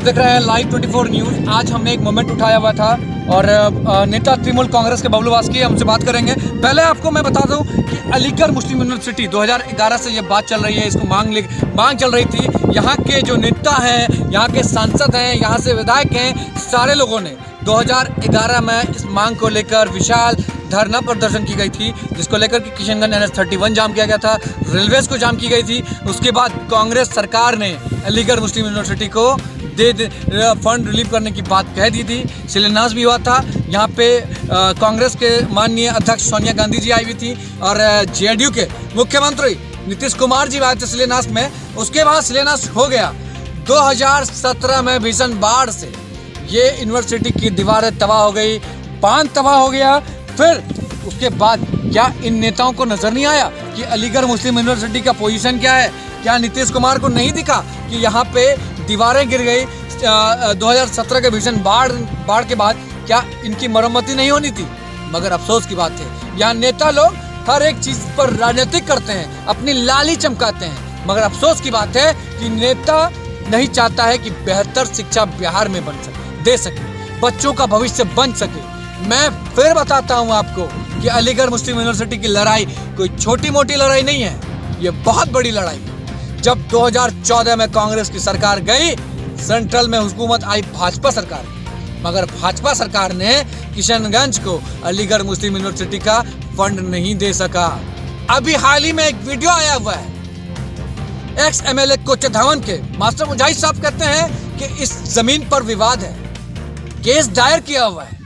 आप देख रहे हैं लाइव 24 न्यूज़। आज हमने एक मोमेंट उठाया हुआ था और नेता तृणमूल कांग्रेस के बबलू वास्की हमसे बात करेंगे। पहले आपको मैं बता दूं कि अलीगढ़ मुस्लिम यूनिवर्सिटी 2011 से ये बात चल रही है, इसको मांग चल रही थी। यहाँ के जो नेता हैं, यहाँ के सांसद हैं, यहाँ से विधायक हैं, सारे लोगों ने 2011 में इस मांग को लेकर विशाल धरना प्रदर्शन की गई थी, जिसको लेकर कि किशनगंज NH-31 जाम किया गया था, रेलवेज को जाम की गई थी। उसके बाद कांग्रेस सरकार ने अलीगढ़ मुस्लिम यूनिवर्सिटी को फंड रिलीव करने की बात कह दी थी। शिलान्यास भी हुआ था। यहाँ पे कांग्रेस के माननीय अध्यक्ष सोनिया गांधी जी आई हुई थी और JDU के मुख्यमंत्री नीतीश कुमार जी आए थे शिलान्यास में। उसके बाद शिलान्यास हो गया। 2017 में भीषण बाढ़ से ये यूनिवर्सिटी की दीवारें तबाह हो गई, बांध तबाह हो गया। फिर उसके बाद क्या इन नेताओं को नजर नहीं आया कि अलीगढ़ मुस्लिम यूनिवर्सिटी का पोजीशन क्या है? क्या नीतीश कुमार को नहीं दिखा कि यहाँ पे दीवारें गिर गई? 2017 के भीषण बाढ़ के बाद क्या इनकी मरम्मती नहीं होनी थी? मगर अफसोस की बात है, यहाँ नेता लोग हर एक चीज पर राजनीतिक करते हैं, अपनी लाली चमकाते हैं। मगर अफसोस की बात है कि नेता नहीं चाहता है कि बेहतर शिक्षा बिहार में दे सके, बच्चों का भविष्य बन सके। मैं फिर बताता हूँ आपको कि अलीगढ़ मुस्लिम यूनिवर्सिटी की लड़ाई कोई छोटी मोटी लड़ाई नहीं है, ये बहुत बड़ी लड़ाई है। जब 2014 में कांग्रेस की सरकार गई, सेंट्रल में हुकूमत आई भाजपा सरकार, मगर भाजपा सरकार ने किशनगंज को अलीगढ़ मुस्लिम यूनिवर्सिटी का फंड नहीं दे सका। अभी हाल ही में एक वीडियो आया हुआ है, एक्स MLA कोचे धवन के मास्टर मुजाहिद साहब कहते हैं कि इस जमीन पर विवाद है, केस दायर किया हुआ है।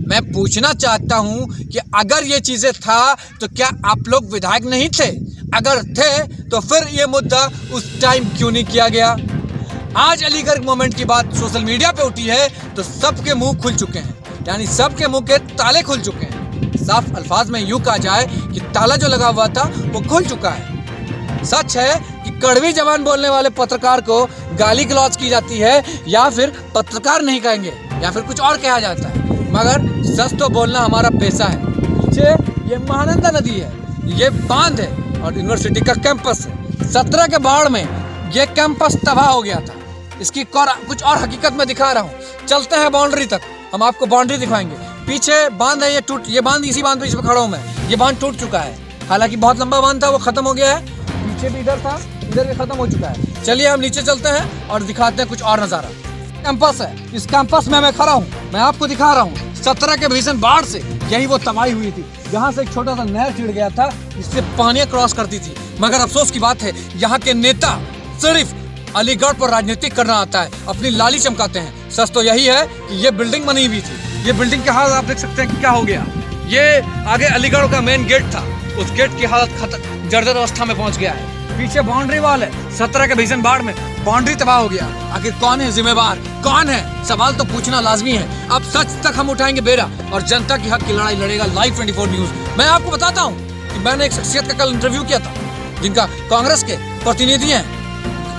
मैं पूछना चाहता हूं कि अगर ये चीजें था तो क्या आप लोग विधायक नहीं थे? अगर थे तो फिर ये मुद्दा उस टाइम क्यों नहीं किया गया? आज अलीगढ़ मोमेंट की बात सोशल मीडिया पे उठी है तो सबके मुंह खुल चुके हैं, यानी सबके मुंह के ताले खुल चुके हैं। साफ अल्फाज में यूं कहा जाए कि ताला जो लगा हुआ था वो खुल चुका है। सच है कि कड़वी जबान बोलने वाले पत्रकार को गाली गलौज की जाती है, या फिर पत्रकार नहीं कहेंगे, या फिर कुछ और कहा जाता है। मगर सच तो बोलना हमारा पेशा है। पीछे ये महानंदा नदी है, ये बांध है और यूनिवर्सिटी का कैंपस है। 17 के बाढ़ में ये कैंपस तबाह हो गया था। इसकी कुछ और हकीकत में दिखा रहा हूँ। चलते हैं बाउंड्री तक, हम आपको बाउंड्री दिखाएंगे। पीछे बांध है, ये बांध, इसी बांध पे खड़ा हूँ मैं। ये बांध टूट चुका है, हालांकि बहुत लंबा बांध था, वो खत्म हो गया है। पीछे भी इधर था, इधर भी खत्म हो चुका है। चलिए हम नीचे चलते हैं और दिखाते हैं कुछ और नज़ारा। कैंपस है, इस कैंपस में मैं खड़ा हूँ, मैं आपको दिखा रहा हूँ। 17 के भीषण बाढ़ से यही वो तबाही हुई थी। यहाँ से एक छोटा सा नहर चिड़ गया था, जिससे पानी क्रॉस करती थी। मगर अफसोस की बात है, यहाँ के नेता सिर्फ अलीगढ़ पर राजनीतिक करना आता है, अपनी लाली चमकाते हैं। सच तो यही है कि ये बिल्डिंग बनी हुई थी। ये बिल्डिंग की हालत आप देख सकते हैं कि क्या हो गया। ये आगे अलीगढ़ का मेन गेट था, उस गेट की हालत जर्जर अवस्था में पहुंच गया है। पीछे बाउंड्री वॉल है, 17 के भीषण बाढ़ में बाउंड्री तबाह हो गया। आखिर कौन है जिम्मेवार, कौन है? सवाल तो पूछना लाजमी है। अब सच तक हम उठाएंगे बेरा और जनता की हक की लड़ाई लड़ेगा लाइव 24 न्यूज़। मैं आपको बताता हूँ कि मैंने एक शख्सियत का कल इंटरव्यू किया था, जिनका कांग्रेस के प्रतिनिधि हैं,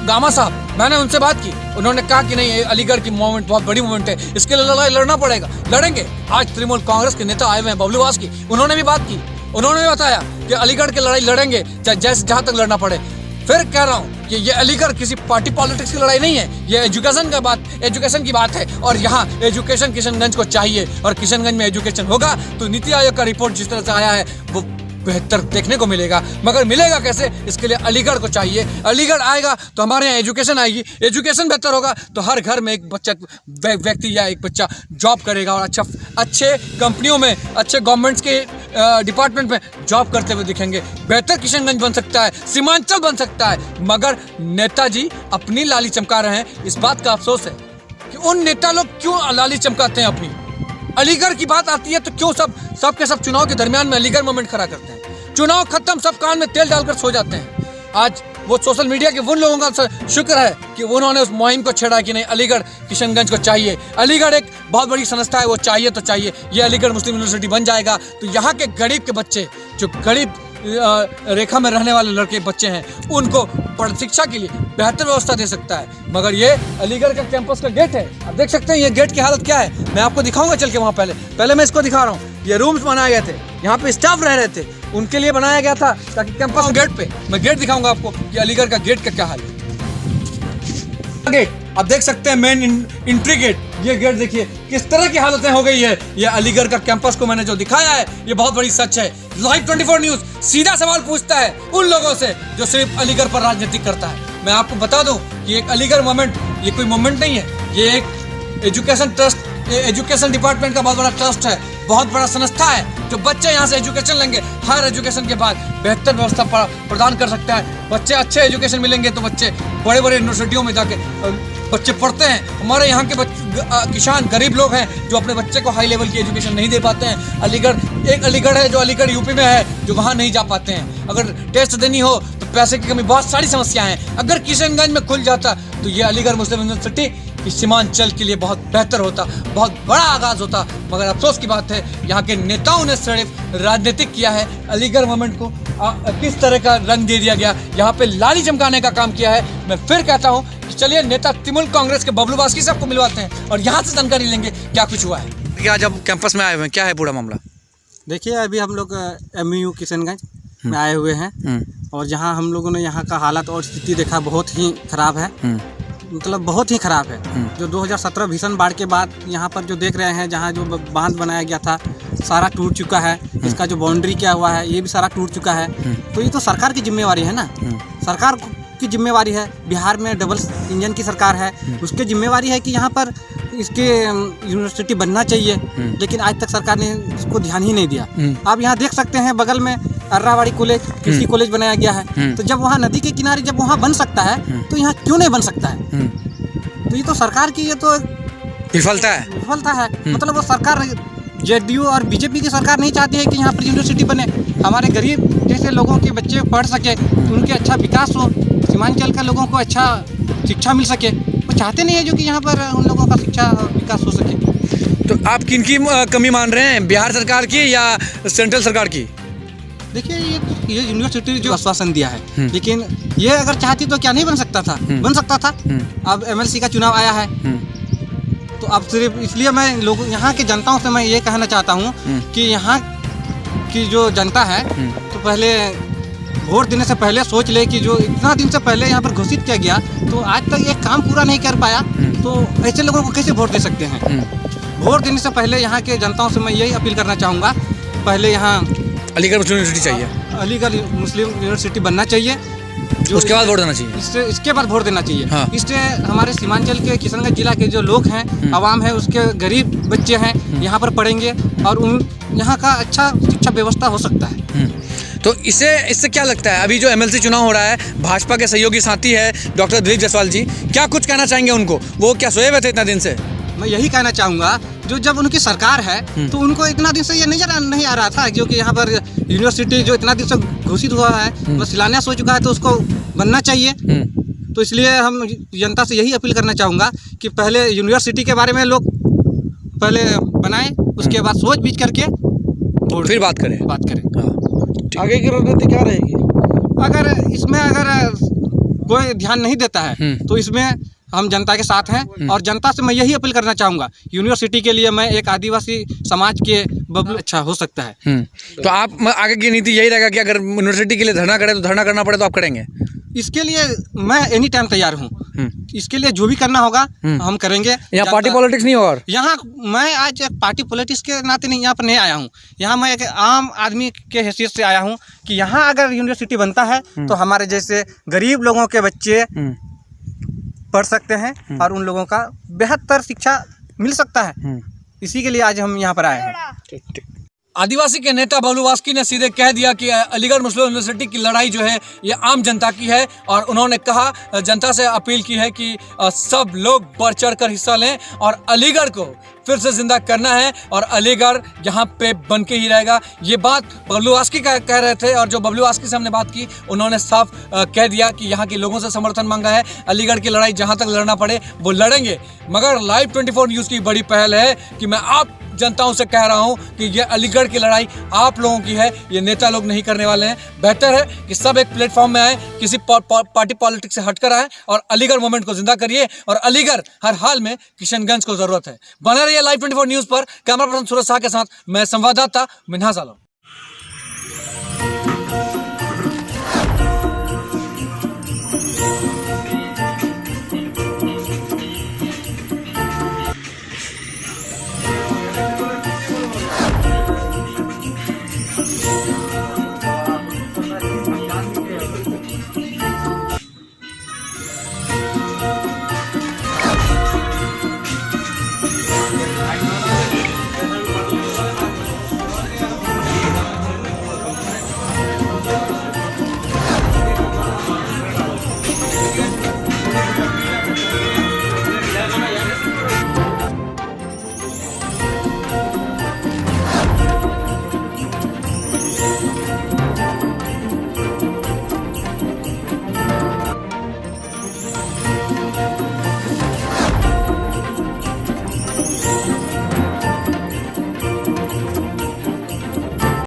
गामा साहब। मैंने उनसे बात की, उन्होंने कहा कि नहीं, अलीगढ़ की मूवमेंट बहुत बड़ी मूवमेंट है, इसके लिए लड़ाई लड़ना पड़ेगा, लड़ेंगे। आज तृणमूल कांग्रेस के नेता आए हुए हैं, बबलू वास्की, उन्होंने भी बात की। उन्होंने भी बताया कि अलीगढ़ की लड़ाई लड़ेंगे, चाहे जहाँ तक लड़ना पड़े। फिर कह रहा हूँ कि ये अलीगढ़ किसी पार्टी पॉलिटिक्स की लड़ाई नहीं है, ये एजुकेशन की बात है। और यहाँ एजुकेशन किशनगंज को चाहिए, और किशनगंज में एजुकेशन होगा तो नीति आयोग का रिपोर्ट जिस तरह से आया है वो बेहतर देखने को मिलेगा। मगर मिलेगा कैसे? इसके लिए अलीगढ़ को चाहिए। अलीगढ़ आएगा तो हमारे यहाँ एजुकेशन आएगी, एजुकेशन बेहतर होगा तो हर घर में एक बच्चा, व्यक्ति या एक बच्चा जॉब करेगा और अच्छे कंपनियों में, अच्छे गवर्नमेंट्स के डिपार्टमेंट में जॉब करते हुए दिखेंगे। बेहतर किशनगंज बन सकता है, सीमांचल बन सकता है। मगर नेताजी अपनी लाली चमका रहे हैं। इस बात का अफसोस है कि उन नेता लोग क्यों लाली चमकाते हैं अपनी। अलीगढ़ की बात आती है तो क्यों सब के सब चुनाव के दरमियान में अलीगढ़ मोमेंट खड़ा करते हैं। चुनाव खत्म, सब कान में तेल डालकर सो जाते हैं। आज वो सोशल मीडिया के उन लोगों का शुक्र है कि उन्होंने उस मुहिम को छेड़ा कि नहीं, अलीगढ़ किशनगंज को चाहिए। अलीगढ़ एक बहुत बड़ी संस्था है, वो चाहिए तो चाहिए। ये अलीगढ़ मुस्लिम यूनिवर्सिटी बन जाएगा तो यहाँ के गरीब के बच्चे, जो गरीब रेखा में रहने वाले लड़के बच्चे हैं, उनको शिक्षा के लिए बेहतर व्यवस्था दे सकता है। मगर ये अलीगढ़ का कैंपस का गेट है, आप देख सकते हैं ये गेट की हालत क्या है। मैं आपको दिखाऊंगा चल के वहाँ। पहले मैं इसको दिखा रहा हूँ। ये रूम्स बनाए गए थे, यहाँ पे स्टाफ रह रहे थे, उनके लिए बनाया गया था ताकि कैंपस गेट पे मैं गेट दिखाऊंगा आपको कि अलीगढ़ का गेट का क्या हाल है। गेट आप देख सकते हैं मेन एंट्री गेट, ये गेट देखिए किस तरह की हालतें हो गई है। ये अलीगढ़ का कैंपस को मैंने जो दिखाया है ये बहुत बड़ी सच है। लाइव 24 न्यूज़ सीधा सवाल पूछता है उन लोगों से जो सिर्फ अलीगढ़ पर राजनीति करता है। मैं आपको बता दूं कि एक अलीगढ़ मोमेंट ये कोई मोमेंट नहीं है, ये एक एजुकेशन ट्रस्ट, एजुकेशन डिपार्टमेंट का बहुत बड़ा ट्रस्ट है, बहुत बड़ा संस्था है जो बच्चे यहाँ से एजुकेशन लेंगे, हायर एजुकेशन के बाद बेहतर व्यवस्था प्रदान कर सकता है। बच्चे अच्छे एजुकेशन मिलेंगे तो बच्चे बड़े बड़े यूनिवर्सिटियों में जाके बच्चे पढ़ते हैं। हमारे यहाँ के किसान गरीब लोग हैं जो अपने बच्चे को हाई लेवल की एजुकेशन नहीं दे पाते हैं। अलीगढ़ है जो अलीगढ़ यूपी में है, जो वहाँ नहीं जा पाते हैं। अगर टेस्ट देनी हो तो पैसे की कमी, बहुत सारी समस्याएं हैं। अगर किशनगंज में खुल जाता तो ये अलीगढ़ मुस्लिम यूनिवर्सिटी इस सीमांचल के लिए बहुत बेहतर होता, बहुत बड़ा आगाज होता। मगर अफसोस की बात है यहाँ के नेताओं ने सिर्फ राजनीतिक किया है। अलीगढ़ मोमेंट को किस तरह का रंग दे दिया गया, यहाँ पे लाली चमकाने का काम किया है। मैं फिर कहता हूँ कि चलिए नेता तृणमूल कांग्रेस के बबलू बास्की साहब को मिलवाते हैं और यहाँ से जानकारी लेंगे क्या कुछ हुआ है। आज आप कैंपस में आए हुए हैं, क्या है पूरा मामला? देखिए अभी हम लोग MU किशनगंज में आए हुए हैं और जहाँ हम लोगों ने यहाँ का हालत और स्थिति देखा, बहुत ही खराब है, मतलब बहुत ही खराब है। जो 2017 भीषण बाढ़ के बाद यहाँ पर जो देख रहे हैं, जहाँ जो बांध बनाया गया था सारा टूट चुका है। इसका जो बाउंड्री किया हुआ है ये भी सारा टूट चुका है। तो ये तो सरकार की जिम्मेवारी है ना, सरकार की जिम्मेवारी है। बिहार में डबल इंजन की सरकार है, उसकी जिम्मेवारी है कि यहाँ पर इसके यूनिवर्सिटी बनना चाहिए, लेकिन आज तक सरकार ने इसको ध्यान ही नहीं दिया। आप यहाँ देख सकते हैं बगल में अर्रावाड़ी कॉलेज, कृषि कॉलेज बनाया गया है। तो जब वहाँ नदी के किनारे जब वहाँ बन सकता है तो यहाँ क्यों नहीं बन सकता है? तो ये तो सरकार की, ये तो विफलता है। मतलब वो सरकार JDU और BJP की सरकार नहीं चाहती है कि यहाँ पर यूनिवर्सिटी बने, हमारे गरीब जैसे लोगों के बच्चे पढ़ सके, उनके अच्छा विकास हो, सीमांचल के लोगों को अच्छा शिक्षा मिल सके। वो चाहते नहीं है जो कि यहाँ पर उन लोगों का शिक्षा विकास हो सके। तो आप किनकी कमी मान रहे हैं, बिहार सरकार की या सेंट्रल सरकार की? देखिए ये यूनिवर्सिटी जो आश्वासन दिया है, लेकिन ये अगर चाहती तो क्या नहीं बन सकता था? बन सकता था। अब MLC का चुनाव आया है तो अब सिर्फ इसलिए मैं लोगों, यहाँ के जनताओं से मैं ये कहना चाहता हूँ कि यहाँ की जो जनता है तो पहले वोट देने से पहले सोच ले कि जो इतना दिन से पहले यहाँ पर घोषित किया गया तो आज तक एक काम पूरा नहीं कर पाया, तो ऐसे लोगों को कैसे वोट दे सकते हैं? वोट देने से पहले यहाँ के जनताओं से मैं यही अपील करना चाहूँगा, पहले यहाँ अलीगढ़ मुस्लिम यूनिवर्सिटी चाहिए, अलीगढ़ मुस्लिम यूनिवर्सिटी बनना चाहिए, उसके बाद वोट देना चाहिए। इसके बाद वोट देना चाहिए। हाँ। इससे हमारे सीमांचल के किशनगंज जिला के जो लोग हैं, आवाम है, उसके गरीब बच्चे हैं, यहाँ पर पढ़ेंगे और उन यहाँ का अच्छा शिक्षा व्यवस्था हो सकता है। तो इससे क्या लगता है, अभी जो MLC चुनाव हो रहा है, भाजपा के सहयोगी साथी है डॉक्टर दिलीप जायसवाल जी, क्या कुछ कहना चाहेंगे उनको? वो क्या सोए हुए थे इतना दिन से? मैं यही कहना चाहूँगा, जो जब उनकी सरकार है तो उनको इतना दिन से ये नजर नहीं आ रहा था क्योंकि यहाँ पर यूनिवर्सिटी जो इतना दिन से घोषित हुआ है, वो शिलान्यास हो चुका है, तो उसको बनना चाहिए। तो इसलिए हम जनता से यही अपील करना चाहूँगा कि पहले यूनिवर्सिटी के बारे में लोग पहले बनाएं, उसके बाद सोच बीच करके फिर बात करें। आगे की रणनीति क्या रहेगी? अगर इसमें कोई ध्यान नहीं देता है तो इसमें हम जनता के साथ हैं और जनता से मैं यही अपील करना चाहूँगा, यूनिवर्सिटी के लिए मैं एक आदिवासी समाज के बबलू अच्छा हो सकता है। तो आप आगे की नीति यही रहेगा कि अगर यूनिवर्सिटी के लिए धरना करें तो धरना करना पड़े तो आप करेंगे? इसके लिए मैं एनी टाइम तैयार हूँ, इसके लिए जो भी करना होगा हम करेंगे। यहाँ पार्टी पॉलिटिक्स नहीं होगा? यहाँ मैं आज एक पार्टी पॉलिटिक्स के नाते नहीं यहाँ पर नहीं आया हूँ, यहाँ मैं एक आम आदमी के हैसियत से आया हूँ कि यहाँ अगर यूनिवर्सिटी बनता है तो हमारे जैसे गरीब लोगों के बच्चे पढ़ सकते हैं और उन लोगों का बेहतर शिक्षा मिल सकता है। इसी के लिए आज हम यहाँ पर आए हैं। आदिवासी के नेता बबलू बास्की ने सीधे कह दिया कि अलीगढ़ मुस्लिम यूनिवर्सिटी की लड़ाई जो है ये आम जनता की है और उन्होंने कहा, जनता से अपील की है कि सब लोग बढ़ चढ़ कर हिस्सा लें और अलीगढ़ को फिर से जिंदा करना है और अलीगढ़ यहाँ पे बन के ही रहेगा। ये बात बबलू बास्की कह रहे थे और जो बबलू बास्की से हमने बात की उन्होंने साफ कह दिया कि यहाँ के लोगों से समर्थन मांगा है, अलीगढ़ की लड़ाई जहाँ तक लड़ना पड़े वो लड़ेंगे। मगर लाइव 24 न्यूज़ की बड़ी पहल है कि मैं आप जनताओं से कह रहा हूं कि ये अलीगढ़ की लड़ाई आप लोगों की है, ये नेता लोग नहीं करने वाले हैं। बेहतर है कि सब एक प्लेटफॉर्म में आए, किसी पार्टी पॉलिटिक्स से हटकर आए और अलीगढ़ मूवमेंट को जिंदा करिए और अलीगढ़ हर हाल में किशनगंज को जरूरत है। बने रहिए लाइव 24 न्यूज़ पर। कैमरा पर्सन सूरज शाह के साथ मैं संवाददाता मिन्हाज आलम।